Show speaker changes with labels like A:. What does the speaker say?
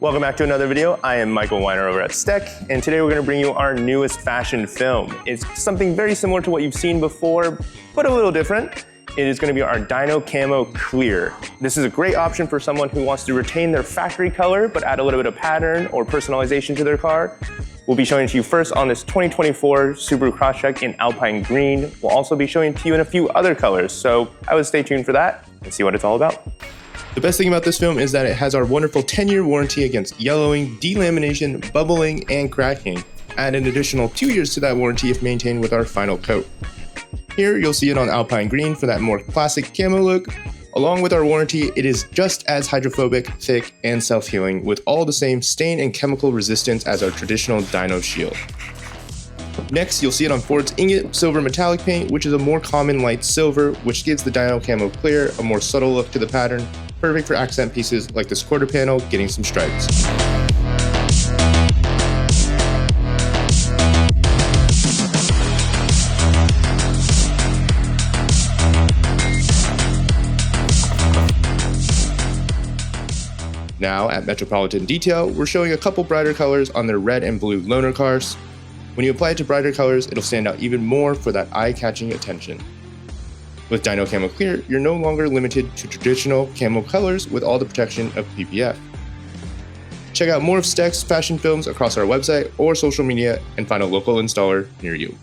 A: Welcome back to another video. I am Michael Weiner over at STEK, and today we're going to bring you our newest fashion film. It's something very similar to what you've seen before, but a little different. It is going to be our DYNOcamo-clear. This is a great option for someone who wants to retain their factory color, but add a little bit of pattern or personalization to their car. We'll be showing it to you first on this 2024 Subaru Crosstrek in Alpine Green. We'll also be showing it to you in a few other colors, so I would stay tuned for that and see what it's all about. The best thing about this film is that it has our wonderful 10-year warranty against yellowing, delamination, bubbling, and cracking. Add an additional 2 years to that warranty if maintained with our final coat. Here you'll see it on Alpine Green for that more classic camo look. Along with our warranty, it is just as hydrophobic, thick, and self-healing with all the same stain and chemical resistance as our traditional dyno shield. Next, you'll see it on Ford's Ingot Silver Metallic paint, which is a more common light silver, which gives the DYNOcamo-clear a more subtle look to the pattern, perfect for accent pieces like this quarter panel getting some stripes. Now, at Metropolitan Detail, we're showing a couple brighter colors on their red and blue loaner cars. When you apply it to brighter colors, it'll stand out even more for that eye-catching attention. With DYNOcamo-clear, you're no longer limited to traditional camo colors with all the protection of PPF. Check out more of STEK's fashion films across our website or social media and find a local installer near you.